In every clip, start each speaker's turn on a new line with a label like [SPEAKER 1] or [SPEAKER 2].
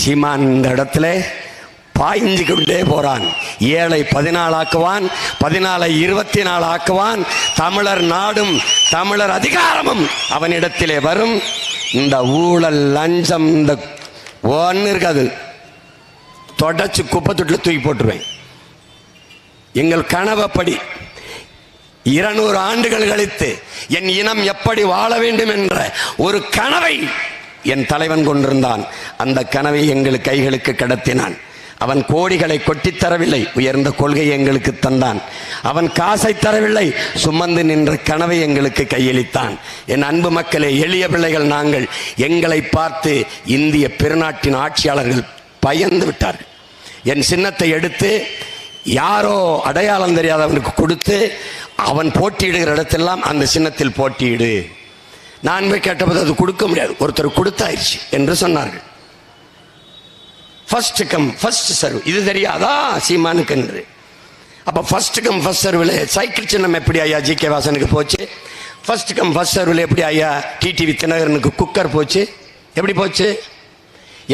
[SPEAKER 1] சீமான் இந்த இடத்துல பாய்ஞ்சு கொண்டே போறான். 7 14 ஆக்குவான், 14 24 ஆக்குவான். தமிழர் நாடும் தமிழர் அதிகாரமும் அவனிடத்திலே வரும். இந்த ஊழல் லஞ்சம் இந்த ஒன்று இருக்காது, தொடச்சு குப்பை தொட்டில் தூக்கி போட்டுருவேன். எங்கள் கனவப்படி 200 ஆண்டுகள் கழித்து என் இனம் எப்படி வாழ வேண்டும் என்ற ஒரு கனவை என் தலைவன் கொண்டிருந்தான். அந்த கனவை எங்கள் கைகளுக்கு கடத்தினான். அவன் கோடிகளை கொட்டி தரவில்லை, உயர்ந்த கொள்கையை எங்களுக்கு தந்தான். அவன் காசை தரவில்லை, சுமந்து நின்ற கனவை எங்களுக்கு கையளித்தான். என் அன்பு மக்களே, எளிய பிள்ளைகள் நாங்கள். எங்களை பார்த்து இந்திய பெருநாட்டின் ஆட்சியாளர்கள் பயந்து விட்டார்கள். என் சின்னத்தை எடுத்து யாரோ அடையாளம் தெரியாதவனுக்கு கொடுத்து அவன் போட்டியிடுகிற இடத்தெல்லாம் அந்த சின்னத்தில் போட்டியிடு. நான் போய் கேட்டபோது அது கொடுக்க முடியாது, ஒருத்தர் கொடுத்தாயிடுச்சு என்று சொன்னார்கள். ஃபர்ஸ்ட் கம் ஃபர்ஸ்ட் சர்வ், இது தெரியாதா சீமானுக்கு என்று? அப்போ ஃபர்ஸ்ட் கம் ஃபர்ஸ்ட் சர்வில் சைக்கிள் சின்னம் எப்படி ஐயா ஜி.கே. வாசனுக்கு போச்சு? ஃபர்ஸ்ட் கம் ஃபர்ஸ்ட் சர்வில் எப்படி ஐயா டிடிவி தினகரனுக்கு குக்கர் போச்சு? எப்படி போச்சு?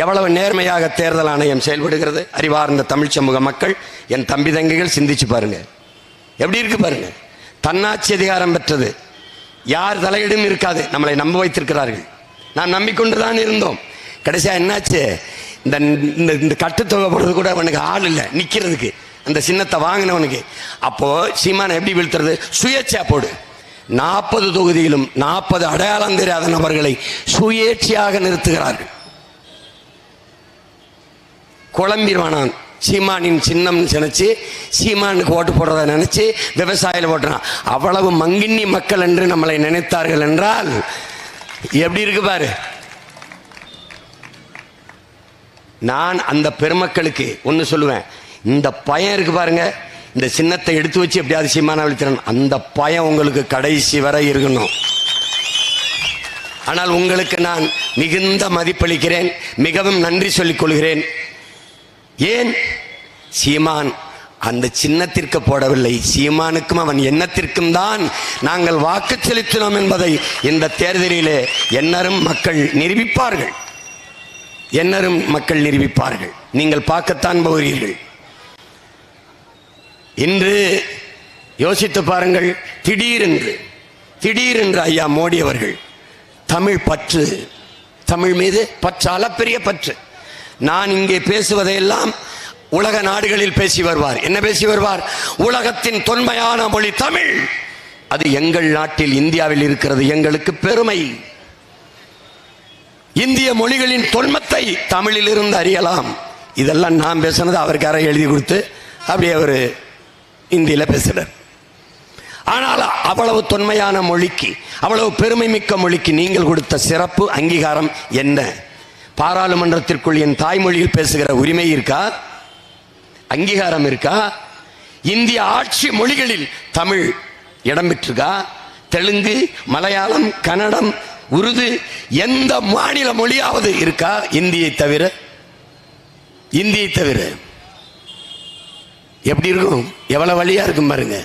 [SPEAKER 1] எவ்வளவு நேர்மையாக தேர்தல் ஆணையம் செயல்படுகிறது அறிவார்ந்த தமிழ் சமூக மக்கள், என் தம்பி தங்கைகள் சிந்திச்சு பாருங்க. எப்படி இருக்கு பாருங்க. தன்னாட்சி அதிகாரம் பெற்றது, யார் தலையிடும் இருக்காது. நம்மளை நம்ப வைத்திருக்கிறார்கள். நாம் நம்பிக்கொண்டுதான் இருந்தோம். கடைசியா என்னாச்சு? இந்த கட்டுத்தொகை போடுறது கூட அவனுக்கு ஆள் இல்லை நிற்கிறதுக்கு, அந்த சின்னத்தை வாங்கினவனுக்கு. அப்போ சீமானை எப்படி வீழ்த்துறது? சுயேட்சையா போடு. 40 தொகுதியிலும் 40 அடையாளம் தெரியாத நபர்களை சுயேட்சையாக நிறுத்துகிறார்கள். குழம்பிடுவானான். சீமானின் சின்னம் நினைச்சு சீமானுக்கு ஓட்டு போடுறத நினைச்சு விவசாயில ஓட்டுறான். அவ்வளவு மங்கின்னி மக்கள் என்று நம்மளை நினைத்தார்கள் என்றால் எப்படி இருக்கு பாரு. நான் அந்த பெருமக்களுக்கு ஒன்று சொல்லுவேன். இந்த பயம் இருக்கு பாருங்க, இந்த சின்னத்தை எடுத்து வச்சு எப்படியாவது சீமான அழித்திறன், அந்த பயம் உங்களுக்கு கடைசி வரை இருக்கணும். ஆனால் உங்களுக்கு நான் மிகுந்த மதிப்பளிக்கிறேன், மிகவும் நன்றி சொல்லிக் கொள்கிறேன். ஏன்? சீமான் அந்த சின்னத்திற்கு போடவில்லை, சீமானுக்கும் அவன் எண்ணத்திற்கும் தான் நாங்கள் வாக்கு செலுத்தினோம் என்பதை இந்த தேர்தலிலே எண்ணரும் மக்கள் நிரூபிப்பார்கள். எண்ணரும் மக்கள் நிரூபிப்பார்கள். நீங்கள் பார்க்கத்தான் போகிறீர்கள். இன்று யோசித்து பாருங்கள். திடீரென்று ஐயா மோடி அவர்கள் தமிழ் பற்று, தமிழ் மீது பற்று, அளப்பெரிய பற்று. நான் இங்கே பேசுவதையெல்லாம் உலக நாடுகளில் பேசி வருவார். என்ன பேசி வருவார்? உலகத்தின் தொன்மையான மொழி தமிழ், அது எங்கள் நாட்டில் இந்தியாவில் இருக்கிறது, எங்களுக்கு பெருமை. இந்திய மொழிகளின் தொன்மத்தை தமிழில் இருந்து அறியலாம். இதெல்லாம் நான் பேசுனது அவருக்கு யாரை எழுதி கொடுத்து அப்படியே அவர் இந்தியில் பேசுகிறார். ஆனால் அவ்வளவு தொன்மையான மொழிக்கு, அவ்வளவு பெருமை மிக்க மொழிக்கு நீங்கள் கொடுத்த சிறப்பு அங்கீகாரம் என்ன? பாராளுமன்றத்திற்குள் என் தாய்மொழியில் பேசுகிற உரிமை இருக்கா? அங்கீகாரம் இருக்கா? இந்திய ஆட்சி மொழிகளில் தமிழ் இடம் பெற்றிருக்கா? தெலுங்கு, மலையாளம், கன்னடம், உருது, எந்த மாநில மொழியாவது இருக்கா இந்தியை தவிர? இந்தியை தவிர எப்படி இருக்கும்? எவ்வளவு வழியா இருக்கும் பாருங்க.